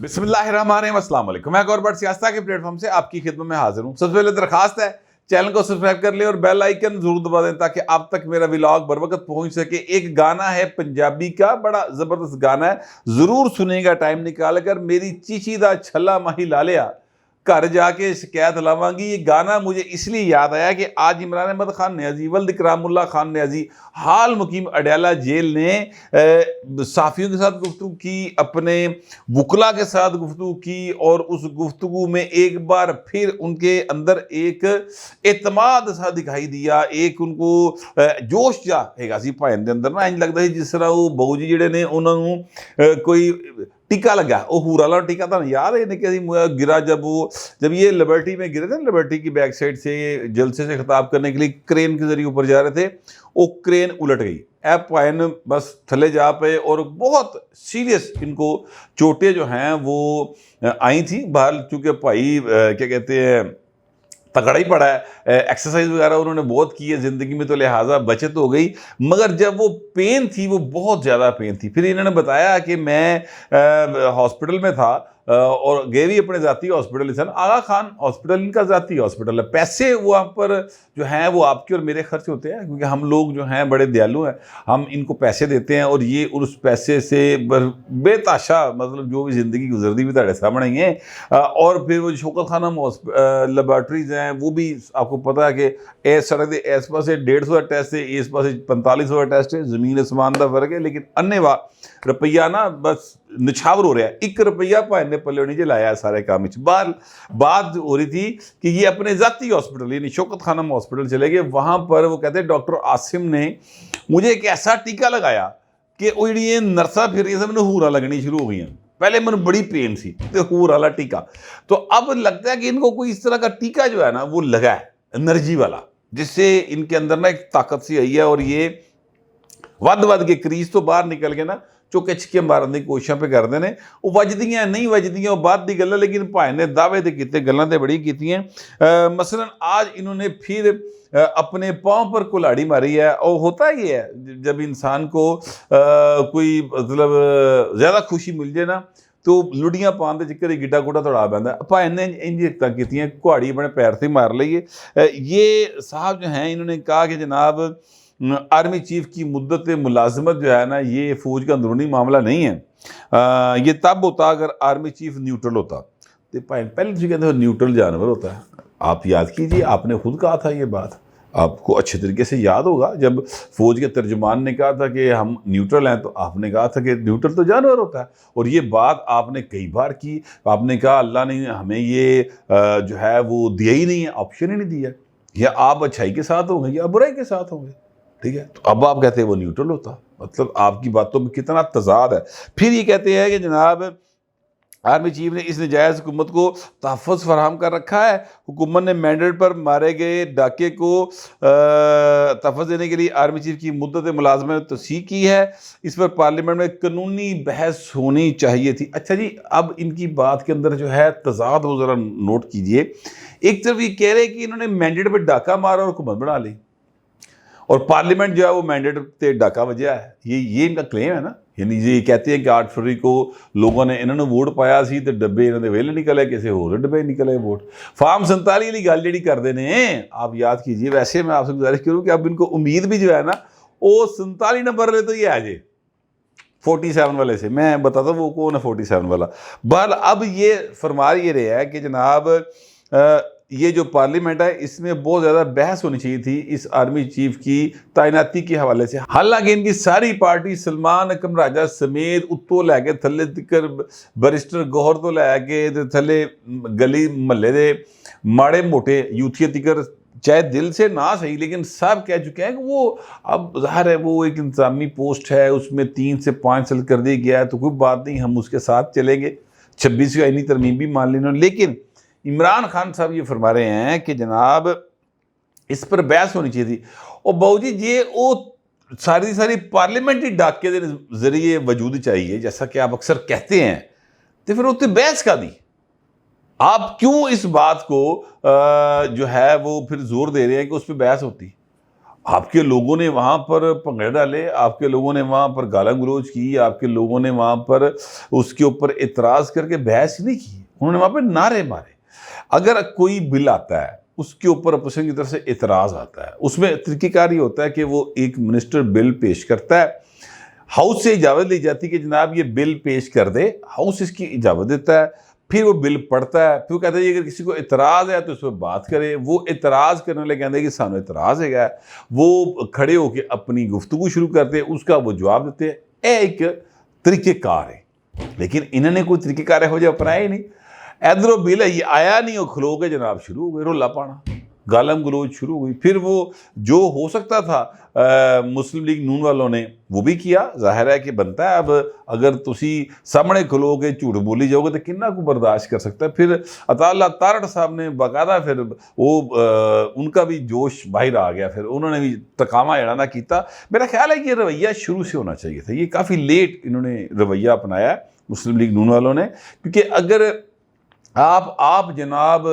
بسم اللہ الرحمن الرحیم، السلام علیکم۔ میں گوربٹ سیاستہ کے پلیٹ فارم سے آپ کی خدمت میں حاضر ہوں۔ سب سے پہلے درخواست ہے چینل کو سبسکرائب کر لیں اور بیل آئیکن ضرور دبا دیں تاکہ آپ تک میرا ولاگ بر وقت پہنچ سکے۔ ایک گانا ہے پنجابی کا، بڑا زبردست گانا ہے، ضرور سنیں گا ٹائم نکال کر۔ میری چیچی دا چھلا ماہی لالیا، گھر جا کے شکایت لاواں گی۔ یہ گانا مجھے اس لیے یاد آیا کہ آج عمران احمد خان نیازی ولد اکرام اللہ خان نیازی حال مقیم اڈیالہ جیل نے صحافیوں کے ساتھ گفتگو کی، اپنے وکلا کے ساتھ گفتگو کی، اور اس گفتگو میں ایک بار پھر ان کے اندر ایک اعتماد سا دکھائی دیا، ایک ان کو جوش جا ہے سی بھائن دے اندر نا، انج لگتا ہے جس طرح وہ بہو جی جڑے نے انہوں نے کوئی ٹیکا لگا، وہ ہور والا ٹیکا تھا یاد ہے کہ گرا جب یہ لبرٹی میں گرے تھے، لبرٹی کی بیک سائڈ سے جلسے سے خطاب کرنے کے لیے کرین کے ذریعے اوپر جا رہے تھے، وہ کرین الٹ گئی، اے پائن بس تھلے جا پے اور بہت سیریس ان کو چوٹیں جو ہیں وہ آئی تھیں۔ بہرحال چونکہ بھائی کیا کہتے ہیں تگڑا ہی پڑا ہے، ایکسرسائز وغیرہ انہوں نے بہت کی ہے زندگی میں، تو لہٰذا بچت ہو گئی، مگر جب وہ پین تھی وہ بہت زیادہ پین تھی۔ پھر انہوں نے بتایا کہ میں ہاسپٹل میں تھا اور گئے بھی اپنے ذاتی ہاسپٹل سے، آغا خان ہاسپٹل ان کا ذاتی ہاسپٹل ہے، پیسے وہاں پر جو ہیں وہ آپ کے اور میرے خرچ ہوتے ہیں، کیونکہ ہم لوگ جو ہیں بڑے دیالو ہیں، ہم ان کو پیسے دیتے ہیں اور یہ اس پیسے سے بے تاشا مطلب جو بھی زندگی گزردی بھی تھوڑے سامنے ہی ہیں۔ اور پھر وہ شوکت خانم لیبارٹریز ہیں، وہ بھی آپ کو پتہ ہے کہ اس سڑک دے اس پاسے 150 کا ٹیسٹ ہے، اس پاسے 4500 کا ٹیسٹ ہے، زمین اسمان کا فرق ہے، لیکن انیوا روپیہ نا بس نچھاور ہو رہا ہے، 1 روپیہ پائے نے پلے نہیں جلایا سارے کام۔ بات ہو رہی تھی کہ یہ اپنے ذاتی ہاسپٹل یعنی شوکت خانم ہاسپٹل چلے گئے، وہاں پر وہ کہتے ہیں ڈاکٹر عاصم نے مجھے ایک ایسا ٹیکا لگایا کہ وہ جڑی نرساں پھر رہی ہیں مجھے ہورا لگنی شروع ہو گئی ہیں، پہلے مجھے بڑی پین سی تو ہور والا ٹیکا، تو اب لگتا ہے کہ ان کو کوئی اس طرح کا ٹیکا جو ہے نا وہ لگا ہے انرجی والا، جس سے ان کے اندر نا ایک طاقت سی آئی ہے، اور یہ ود کے کریز تو باہر نکل کے نا چوکے چھکے مارنے کی کوششاں پہ کر دینے، وہ وجدیاں نہیں وجدیاں وہ بات دی گل، لیکن بھائی نے دعوے تے کیتے، گلاں تے بڑی کیتی ہیں۔ مثلا آج انہوں نے پھر اپنے پاؤں پر کلاڑی ماری ہے، اور ہوتا یہ ہے جب انسان کو کوئی مطلب زیادہ خوشی مل جائے نا تو لڑیاں پان دے چکر گڈا گوڈا توڑا پیندا ہے، بھائی نے انج حرکتاں کیتیاں، کہاڑی اپنے پیر سے مار لئی ہے۔ یہ صاحب جو ہیں انہوں نے کہا کہ جناب آرمی چیف کی مدت ملازمت جو ہے نا یہ فوج کا اندرونی معاملہ نہیں ہے، یہ تب ہوتا اگر آرمی چیف نیوٹرل ہوتا، تو پہلے تو کہتے ہیں نیوٹرل جانور ہوتا ہے۔ آپ یاد کیجئے، آپ نے خود کہا تھا یہ بات، آپ کو اچھے طریقے سے یاد ہوگا، جب فوج کے ترجمان نے کہا تھا کہ ہم نیوٹرل ہیں تو آپ نے کہا تھا کہ نیوٹرل تو جانور ہوتا ہے، اور یہ بات آپ نے کئی بار کی، آپ نے کہا اللہ نے ہمیں یہ جو ہے وہ دیا ہی نہیں ہے، آپشن ہی نہیں دیا، یا آپ اچھائی کے ساتھ ہوں گے یا برائی کے ساتھ ہوں گے، ٹھیک ہے، تو اب آپ کہتے ہیں وہ نیوٹرل ہوتا، مطلب آپ کی باتوں میں کتنا تضاد ہے۔ پھر یہ کہتے ہیں کہ جناب آرمی چیف نے اس نجائز حکومت کو تحفظ فراہم کر رکھا ہے، حکومت نے مینڈیٹ پر مارے گئے ڈاکے کو تحفظ دینے کے لیے آرمی چیف کی مدت ملازمت میں توسیع کی ہے، اس پر پارلیمنٹ میں قانونی بحث ہونی چاہیے تھی۔ اچھا جی، اب ان کی بات کے اندر جو ہے تضاد وہ ذرا نوٹ کیجئے۔ ایک طرف یہ کہہ رہے کہ انہوں نے مینڈیٹ پہ ڈاکہ مارا اور حکومت بنا لی، اور پارلیمنٹ جو ہے وہ مینڈیٹ تے ڈاکہ وجہ ہے، یہ ان کا کلیم ہے نا، یعنی یہ کہتے ہیں کہ 8 فروری کو لوگوں نے انہوں نے ووٹ پایا سی تو ڈبے انہوں نے ویلے نکلے، کسی اور ڈبے نکلے ووٹ۔ فارم 47 والی گل جڑی کر دینے آپ یاد کیجئے۔ ویسے میں آپ سے گزارش کروں کہ اب ان کو امید بھی جو ہے نا وہ 47 نمبر لے تو یہ آ جائے 47 والے سے، میں بتاتا ہوں وہ کون ہے 47 والا۔ بہرحال اب یہ فرما یہ رہا ہے کہ جناب یہ جو پارلیمنٹ ہے اس میں بہت زیادہ بحث ہونی چاہیے تھی اس آرمی چیف کی تعیناتی کے حوالے سے، حالانکہ ان کی ساری پارٹی سلمان اکرم راجہ سمیت اتو لے کے تھلے تکر بیرسٹر گوہر تو لے کے تھلے گلی محلے دے ماڑے موٹے یوتھیے تکر چاہے دل سے نہ صحیح لیکن سب کہہ چکے ہیں کہ وہ اب ظاہر ہے وہ ایک انتظامی پوسٹ ہے، اس میں 3 سے 5 سال کر دیا گیا ہے تو کوئی بات نہیں، ہم اس کے ساتھ چلیں گے، 26 آئینی ترمیم بھی مان لینا۔ لیکن عمران خان صاحب یہ فرما رہے ہیں کہ جناب اس پر بحث ہونی چاہیے تھی، اور بہو جی یہ وہ ساری پارلیمنٹری ڈاکے دے ذریعے وجود چاہیے جیسا کہ آپ اکثر کہتے ہیں، تو پھر اتنے بحث کا دی، آپ کیوں اس بات کو جو ہے وہ پھر زور دے رہے ہیں کہ اس پہ بحث ہوتی؟ آپ کے لوگوں نے وہاں پر پنگڑے ڈالے، آپ کے لوگوں نے وہاں پر گالاں گلوچ کی، آپ کے لوگوں نے وہاں پر اس کے اوپر اعتراض کر کے بحث نہیں کی، انہوں نے وہاں پہ نعرے مارے۔ اگر کوئی بل آتا ہے اس کے اوپر اپوزیشن کی طرف سے اعتراض آتا ہے، اس میں طریقہ کار یہ ہوتا ہے کہ وہ ایک منسٹر بل پیش کرتا ہے، ہاؤس سے اجازت لی جاتی ہے کہ جناب یہ بل پیش کر دے، ہاؤس اس کی اجازت دیتا ہے، پھر وہ بل پڑھتا ہے، پھر وہ کہتا ہے اگر کسی کو اعتراض ہے تو اس پہ بات کرے، وہ اعتراض کرنے لے کہتے ہیں کہ سانو اعتراض ہے، وہ کھڑے ہو کے اپنی گفتگو شروع کرتے ہیں، اس کا وہ جواب دیتے ہیں۔ اے ایک طریقہ کار ہے، لیکن انہوں نے کوئی طریقہ کار ہو جائے اپنایا ہی نہیں۔ ادھروں بل ہے، یہ آیا نہیں، وہ کھلو کے جناب شروع ہو گئے رولا پانا، گالم گلوچ شروع ہوئی۔ پھر وہ جو ہو سکتا تھا مسلم لیگ نون والوں نے وہ بھی کیا، ظاہر ہے کہ بنتا ہے، اب اگر تسی سامنے کھلو کے جھوٹ بولی جاؤ گے تو کنہ کو برداشت کر سکتا ہے۔ پھر عطا اللہ تارڑ صاحب نے باقاعدہ پھر وہ ان کا بھی جوش باہر آ گیا، پھر انہوں نے بھی تقامہ اڑانا کیتا۔ میرا خیال ہے کہ یہ رویہ شروع سے ہونا چاہیے تھا، یہ کافی لیٹ انہوں نے رویہ اپنایا ہے مسلم لیگ نون والوں نے، کیونکہ اگر آپ جناب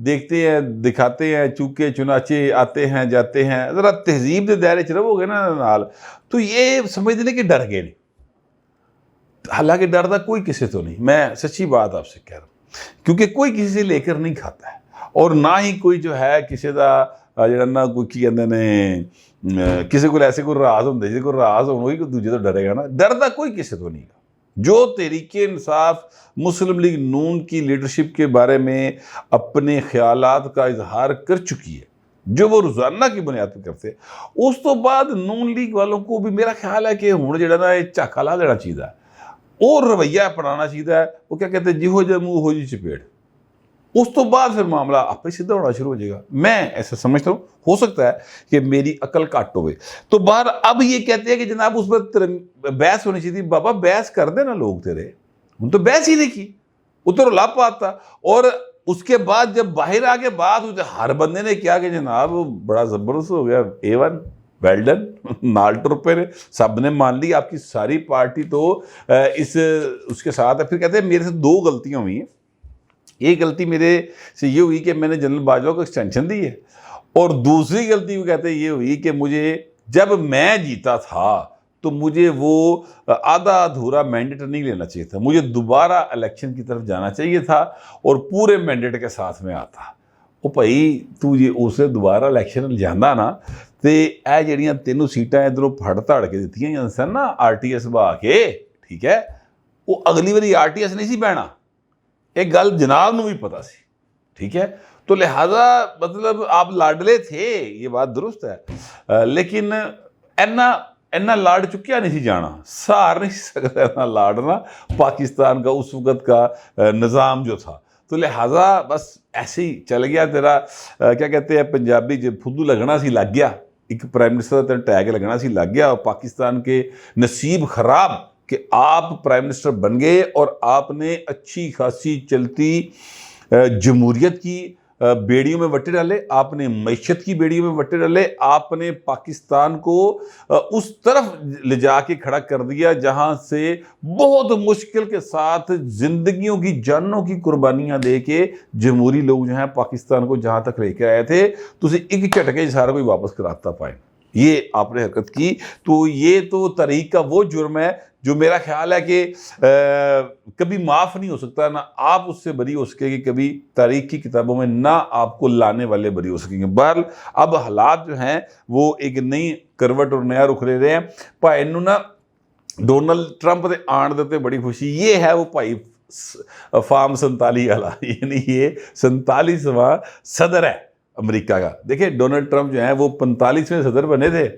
دیکھتے ہیں دکھاتے ہیں چونکہ چنانچہ آتے ہیں جاتے ہیں، ذرا تہذیب دے دائرے چ رہو گے نا نال، تو یہ سمجھ دیں کہ ڈر گئے نہیں، حالانکہ ڈر دا کوئی کسی تو نہیں، میں سچی بات آپ سے کہہ رہا ہوں، کیونکہ کوئی کسی سے لے کر نہیں کھاتا ہے، اور نہ ہی کوئی جو ہے کسی دا جڑا نا کوئی کی کہندے نے کسی کو ایسے کوئی راز ہوندے جے کوئی راز ہون وہی کوئی دوجے تو ڈرے گا نا، ڈر دا کوئی کسی تو نہیں گا۔ جو تحریک انصاف مسلم لیگ نون کی لیڈرشپ کے بارے میں اپنے خیالات کا اظہار کر چکی ہے، جو وہ روزانہ کی بنیاد پہ کرتے، اس تو بعد نون لیگ والوں کو بھی میرا خیال ہے کہ ہوں جڑا نا جھاکا لا دینا چاہیے اور رویہ اپنانا چاہیے۔ وہ کیا کہتے ہیں جی ہو جا منہ ہو جی چپیڑ، اس تو بعد پھر معاملہ آپ ہی سیدھا ہونا شروع ہو جائے گا۔ میں ایسا سمجھتا ہوں، ہو سکتا ہے کہ میری عقل کٹ ہوئے تو باہر اب یہ کہتے ہیں کہ جناب اس پر بحث ہونی چاہیے تھی۔ بابا بحث کر دے نا لوگ تیرے، ان تو بحث ہی نہیں کی، وہ تو رولا پاتا۔ اور اس کے بعد جب باہر آگے بات ہوئی تو ہر بندے نے کیا کہ جناب بڑا زبردست ہو گیا، A1 ویل ڈن، نال ٹر پہ سب نے مان لی، آپ کی ساری پارٹی تو اس کے ساتھ ہے۔ پھر کہتے ہیں میرے سے دو غلطیاں ہوئی ہیں، ایک غلطی میرے سے یہ ہوئی کہ میں نے جنرل باجوہ کو ایکسٹینشن دی ہے، اور دوسری غلطی وہ کہتے ہیں یہ ہوئی کہ مجھے جب میں جیتا تھا تو مجھے وہ آدھا ادھورا مینڈیٹ نہیں لینا چاہیے تھا، مجھے دوبارہ الیکشن کی طرف جانا چاہیے تھا اور پورے مینڈیٹ کے ساتھ میں آتا۔ وہ بھائی تو یہ اسے دوبارہ الیکشن جانا نا تے اے جڑیاں تینوں سیٹاں ادھروں پھڑ تھڑ کے دیتیاں جاندیاں سن نا RTS با کے، ٹھیک ہے، وہ اگلی باری RTS نہیں سی بہنا، ایک گل جناب نو بھی پتا سی، ٹھیک ہے۔ تو لہٰذا مطلب آپ لاڈلے تھے، یہ بات درست ہے، لیکن اینا لاڈ چکیا نہیں سی جانا، سار نہیں سکتا اینا لاڈنا پاکستان کا اس وقت کا نظام جو تھا۔ تو لہٰذا بس ایسے ہی چل گیا تیرا کیا کہتے ہیں پنجابی جب پھدو لگنا سی لگ گیا، ایک پرائم منسٹر تیرا ٹیگ لگنا سی لگ گیا، اور پاکستان کے نصیب خراب کہ آپ پرائم منسٹر بن گئے اور آپ نے اچھی خاصی چلتی جمہوریت کی بیڑیوں میں وٹے ڈالے، آپ نے معیشت کی بیڑیوں میں وٹے ڈالے، آپ نے پاکستان کو اس طرف لے جا کے کھڑا کر دیا جہاں سے بہت مشکل کے ساتھ زندگیوں کی جانوں کی قربانیاں دے کے جمہوری لوگ جو ہیں پاکستان کو جہاں تک لے کے آئے تھے، تو اسے ایک جھٹکے سارا کوئی واپس کراتا پائیں، یہ آپ نے حرکت کی۔ تو یہ تو تحریک کا وہ جرم ہے جو میرا خیال ہے کہ کبھی معاف نہیں ہو سکتا، نہ آپ اس سے بری ہو سکے گی کبھی تاریخ کی کتابوں میں، نہ آپ کو لانے والے بری ہو سکیں گے۔ بہرحال اب حالات جو ہیں وہ ایک نئی کروٹ اور نیا رخ لے رہے ہیں۔ بھائی نو نا ڈونلڈ ٹرمپ دے آن دیتے بڑی خوشی، یہ ہے وہ بھائی فارم 47 والا، یعنی یہ 47واں صدر ہے امریکہ کا۔ دیکھیں ڈونلڈ ٹرمپ جو ہیں وہ 45ویں صدر بنے تھے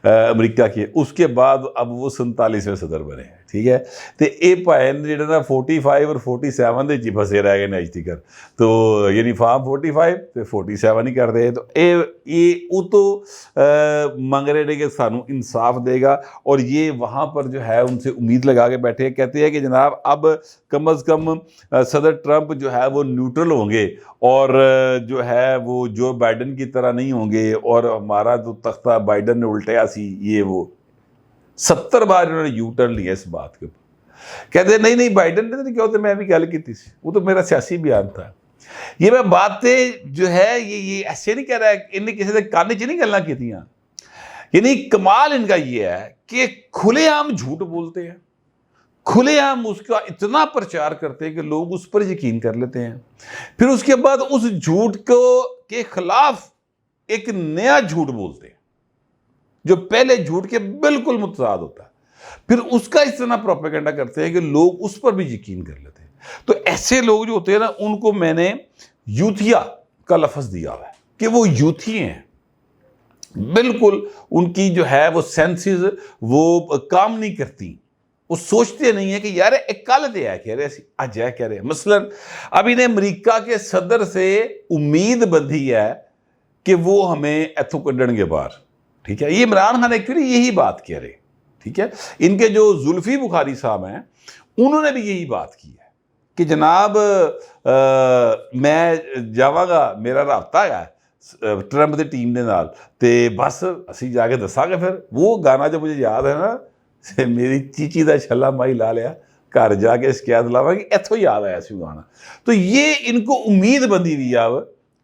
امریکہ کے، اس کے بعد اب وہ 47ویں صدر بنے ہیں، ٹھیک ہے۔ تو یہ پائن جڑا نا 45 اور 47 دے پھسے رہ گئے اج تک، تو یعنی فارم 45 تے 47 ہی کر رہے ہیں۔ تو یہ تو منگ رہے ہیں کہ سانو انصاف دے گا، اور یہ وہاں پر جو ہے ان سے امید لگا کے بیٹھے ہیں، کہتے ہیں کہ جناب اب کم از کم صدر ٹرمپ جو ہے وہ نیوٹرل ہوں گے، اور جو ہے وہ جو بائیڈن کی طرح نہیں ہوں گے، اور ہمارا تو تختہ بائیڈن نے الٹایا سی، یہ وہ 70 بار انہوں نے یو ٹرن لیا اس بات کے اوپر، کہتے ہیں نہیں بائیڈن نے کیا ہوتا، میں بھی گل کی تھی، وہ تو میرا سیاسی بیان تھا۔ یہ میں باتیں جو ہے یہ ایسے نہیں کہہ رہا ہے، انہیں کسی نے کانے چ نہیں گلاں کیتیاں، یعنی کمال ان کا یہ ہے کہ کھلے عام جھوٹ بولتے ہیں، کھلے عام اس کا اتنا پرچار کرتے ہیں کہ لوگ اس پر یقین کر لیتے ہیں، پھر اس کے بعد اس جھوٹ کے خلاف ایک نیا جھوٹ بولتے ہیں جو پہلے جھوٹ کے بالکل متضاد ہوتا ہے، پھر اس کا اس طرح پروپیگنڈا کرتے ہیں کہ لوگ اس پر بھی یقین کر لیتے ہیں۔ تو ایسے لوگ جو ہوتے ہیں نا، ان کو میں نے یوتھیا کا لفظ دیا ہے کہ وہ یوتھی ہیں، بالکل ان کی جو ہے وہ سینسز وہ کام نہیں کرتی، وہ سوچتے نہیں ہیں کہ یار ایک کل دے ہے کہہ رہے آج ہے کہہ رہے ہیں۔ مثلا اب انہیں امریکہ کے صدر سے امید بندھی ہے کہ وہ ہمیں ایتھوں کڈن گے باہر، ٹھیک ہے، یہ عمران خان ایکچولی یہی بات کہہ رہے، ٹھیک ہے۔ ان کے جو زلفی بخاری صاحب ہیں انہوں نے بھی یہی بات کی ہے کہ جناب میں جاواں گا، میرا رابطہ ہے ٹرمپ دی ٹیم دے نال تے بس اسی جا کے دساں گے۔ پھر وہ گانا جو مجھے یاد ہے نا، میری چیچی دا چھلا مائی لا لیا گھر جا کے شکایت لاواں گی، ایتھوں یاد آیا سی گانا۔ تو یہ ان کو امید بندی ہوئی اب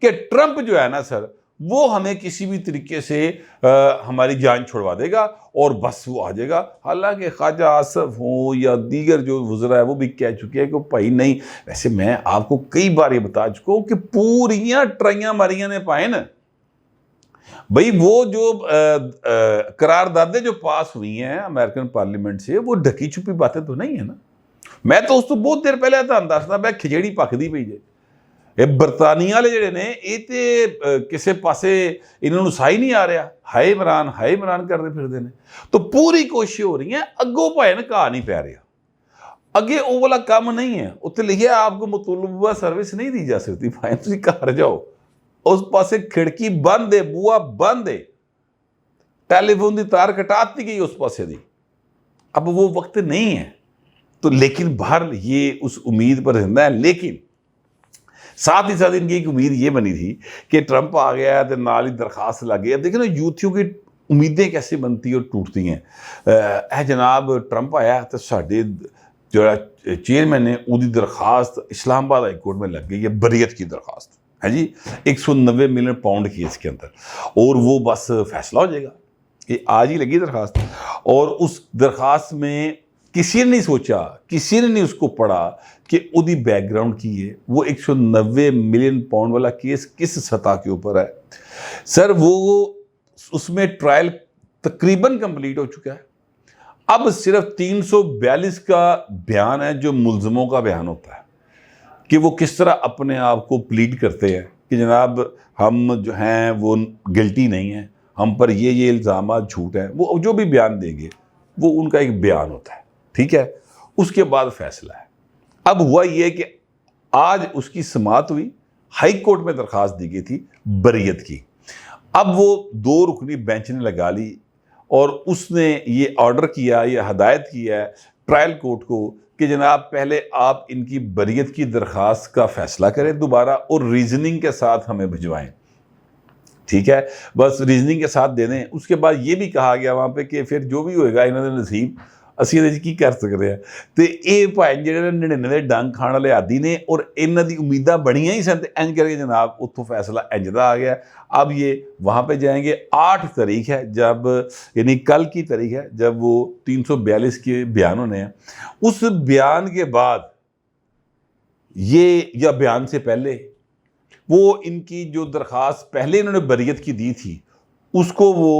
کہ ٹرمپ جو ہے نا سر، وہ ہمیں کسی بھی طریقے سے ہماری جان چھڑوا دے گا اور بس وہ آ جائے گا۔ حالانکہ خواجہ آصف ہوں یا دیگر جو وزراء ہے وہ بھی کہہ چکے ہیں کہ بھائی نہیں، ویسے میں آپ کو کئی بار یہ بتا چکا ہوں کہ پوریاں ٹرائیاں ماریاں نے پائے نا بھائی، وہ جو قراردادیں جو پاس ہوئی ہیں امریکن پارلیمنٹ سے، وہ ڈھکی چھپی باتیں تو نہیں ہیں نا۔ میں تو اس تو بہت دیر پہلے تھا دستا میں کھچڑی پکدی پئی جے، یہ برطانیہ والے جڑے نے یہ تے کسے پاسے انہوں نے سائی نہیں آ رہا، ہائے عمران کرتے پھر دے نے۔ تو پوری کوشش ہو رہی ہیں، اگوں پائے نا کہا نہیں پہ رہا، اگے وہ والا کام نہیں ہے، اتنے لکھیا آپ کو مطلوبہ سروس نہیں دی جا سکتی، بھائی تسی گھر جاؤ، اس پاسے کھڑکی بند ہے، بوا بند ہے، ٹیلی فون دی تار کٹاتی گئی اس پاسے دی، اب وہ وقت نہیں ہے۔ تو لیکن باہر یہ اس امید پر زندہ ہے، لیکن ساتھ ہی ساتھ ان کی ایک امید یہ بنی تھی کہ ٹرمپ آ گیا ہے تو نال ہی درخواست لگ گئی۔ اب دیکھیں نا یوتھیوں کی امیدیں کیسے بنتی اور ٹوٹتی ہیں۔ اے جناب ٹرمپ آیا تو ساڈے جو چیئرمین نے وہ درخواست اسلام آباد ہائی کورٹ میں لگ گئی ہے، بریت کی درخواست ہے جی، 190 ملین پاؤنڈ کی اس کے اندر، اور وہ بس فیصلہ ہو جائے گا۔ یہ آج ہی لگی درخواست، اور اس درخواست میں کسی نے نہیں سوچا، کسی نے نہیں اس کو پڑھا کہ ادھی بیک گراؤنڈ کی ہے۔ وہ 190 ملین پاؤنڈ والا کیس کس سطح کے اوپر ہے سر؟ وہ اس میں ٹرائل تقریباً کمپلیٹ ہو چکا ہے، اب صرف 342 کا بیان ہے جو ملزموں کا بیان ہوتا ہے کہ وہ کس طرح اپنے آپ کو پلیڈ کرتے ہیں کہ جناب ہم جو ہیں وہ گلٹی نہیں ہیں، ہم پر یہ الزامات جھوٹ ہیں۔ وہ جو بھی بیان دیں گے وہ ان کا ایک بیان ہوتا ہے، ٹھیک ہے۔ اس کے بعد فیصلہ ہے۔ اب ہوا یہ کہ آج اس کی سماعت ہوئی، ہائی کورٹ میں درخواست دی گئی تھی بریت کی۔ اب وہ 2 رکنی بینچ نے لگا لی اور اس نے یہ آرڈر کیا، یہ ہدایت کیا ہے ٹرائل کورٹ کو کہ جناب پہلے آپ ان کی بریت کی درخواست کا فیصلہ کریں دوبارہ، اور ریزننگ کے ساتھ ہمیں بھجوائیں، ٹھیک ہے، بس ریزننگ کے ساتھ دے دیں۔ اس کے بعد یہ بھی کہا گیا وہاں پہ کہ پھر جو بھی ہوئے گا انہوں نے نصیب، اسی یہ کی کر سکتے ہیں۔ تو یہ بھائی جڑے 99 ڈنگ کھان والے عادی نے، اور انہوں دی امیداں بڑیاں ہی سن، انج کر کے جناب اتوں فیصلہ انج دا آ گیا۔ اب یہ وہاں پہ جائیں گے، 8 تاریخ ہے جب، یعنی کل کی تاریخ ہے جب وہ 342 کے بیان ہونے ہیں۔ اس بیان کے بعد یہ، یا بیان سے پہلے، وہ ان کی جو درخواست پہلے انہوں نے بریت کی دی تھی اس کو وہ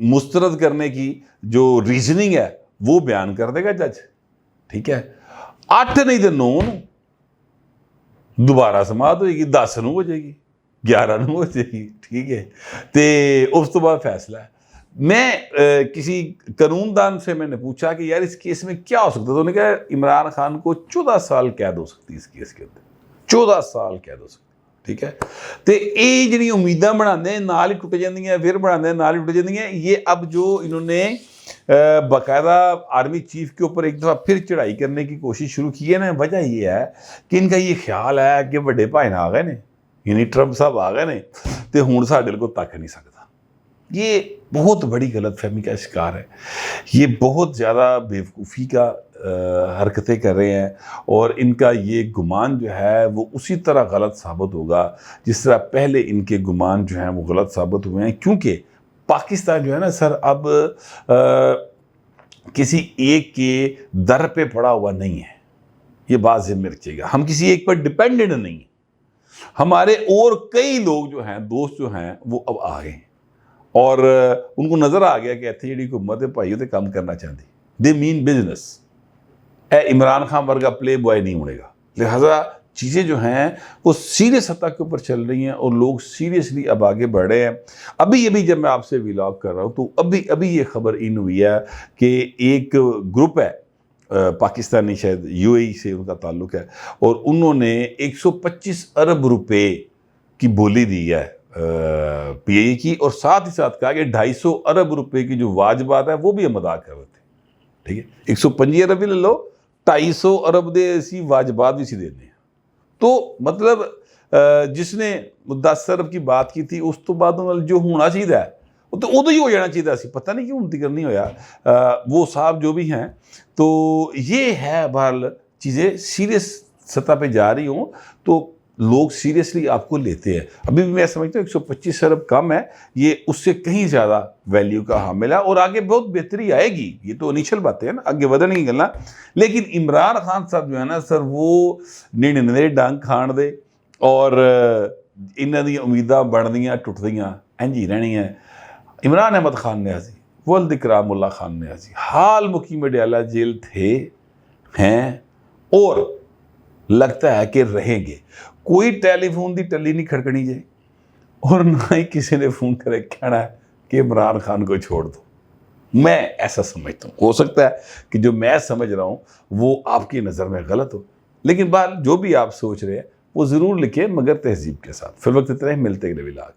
مسترد کرنے کی جو ریزننگ ہے وہ بیان کر دے گا جج، ٹھیک ہے۔ 8 نہیں تو 9 دوبارہ سماعت ہوئے گی، 10 ہو جائے گی، 11 ہو جائے گی، ٹھیک ہے۔ تو اس تو بعد فیصلہ ہے۔ میں کسی قانون دان سے میں نے پوچھا کہ یار اس کیس میں کیا ہو سکتا ہے، تو انہوں نے کہا عمران خان کو 14 سال قید ہو سکتی اس کیس کے اندر، 14 سال قید ہو سکتی، ٹھیک ہے۔ تو یہ جڑی امیداں بنانے ہیں نال ہی ٹوٹ جاندیاں، پھر بنانے نال ہی ٹوٹ جاندیاں۔ یہ اب جو انہوں نے باقاعدہ آرمی چیف کے اوپر ایک دفعہ پھر چڑھائی کرنے کی کوشش شروع کی ہے نا، وجہ یہ ہے کہ ان کا یہ خیال ہے کہ بڑے بھائی آ گئے نے، یعنی ٹرمپ صاحب آ گئے نے تو ہوں ساڈے کو تک نہیں سکتا۔ یہ بہت بڑی غلط فہمی کا شکار ہے، یہ بہت زیادہ بیوقوفی کا حرکتیں کر رہے ہیں اور ان کا یہ گمان جو ہے وہ اسی طرح غلط ثابت ہوگا جس طرح پہلے ان کے گمان جو ہیں وہ غلط ثابت ہوئے ہیں، کیونکہ پاکستان جو ہے نا سر اب کسی ایک کے در پہ پڑا ہوا نہیں ہے، یہ بات ذہن میں رکھیے گا، ہم کسی ایک پر ڈیپینڈنٹ نہیں ہیں، ہمارے اور کئی لوگ جو ہیں دوست جو ہیں وہ اب آ گئے ہیں اور ان کو نظر آ گیا کہ ایتھے جڑی حکومت پائیوں تے کام کرنا چاہتی، دے مین بزنس، اے عمران خان ورگا پلے بوائے نہیں ہونے گا، لہذا چیزیں جو ہیں وہ سیریس سطح کے اوپر چل رہی ہیں اور لوگ سیریسلی اب آگے بڑھ رہے ہیں۔ ابھی جب میں آپ سے ویلاگ کر رہا ہوں تو ابھی یہ خبر ان ہوئی ہے کہ ایک گروپ ہے پاکستانی، شاید یو اے ای سے ان کا تعلق ہے، اور انہوں نے 125 ارب روپے کی بولی دی ہے پی اے ای کی، اور ساتھ ہی ساتھ کہا کہ 250 ارب روپے کی جو واجبات ہے وہ بھی ہم ادا کر رہے تھے، ٹھیک ہے، 125 ارب بھی لے لو، 250 ارب دے اسی واجبات بھی سی دینے ہیں، تو مطلب جس نے 10 ارب کی بات کی تھی اس تو بعد جو ہونا چاہیے وہ تو ادو ہی ہو جانا چاہیے سی، پتہ نہیں کیوں انتظار نہیں ہویا، وہ صاحب جو بھی ہیں، تو یہ ہے بہرحال چیزیں سیریس سطح پہ جا رہی ہوں تو لوگ سیریسلی آپ کو لیتے ہیں۔ ابھی بھی میں سمجھتا ہوں 125 ارب کم ہے، یہ اس سے کہیں زیادہ ویلیو کا حامل ہے اور آگے بہت بہتری آئے گی، یہ تو انیشل باتیں ہیں نا، آگے ودھنے کی گلاں، لیکن عمران خان صاحب جو ہے نا سر وہ نیڑے ڈنگ کھان دے اور انہاں دی امیداں بڑھدیاں ٹوٹدیاں انج ہی رہنیاں۔ عمران احمد خان نیازی، ولد اکرام اللہ خان نیازی حال مقیم اڈیالہ جیل تھے، ہیں اور لگتا ہے کہ رہیں گے، کوئی ٹیلی فون دی ٹلی نہیں کھڑکنی جائے اور نہ ہی کسی نے فون کرے کہنا ہے کہ عمران خان کو چھوڑ دو، میں ایسا سمجھتا ہوں، ہو سکتا ہے کہ جو میں سمجھ رہا ہوں وہ آپ کی نظر میں غلط ہو، لیکن بات جو بھی آپ سوچ رہے ہیں وہ ضرور لکھیں مگر تہذیب کے ساتھ۔ فی الوقت اتنا ہی، ملتے ہیں اگلے ولاگ۔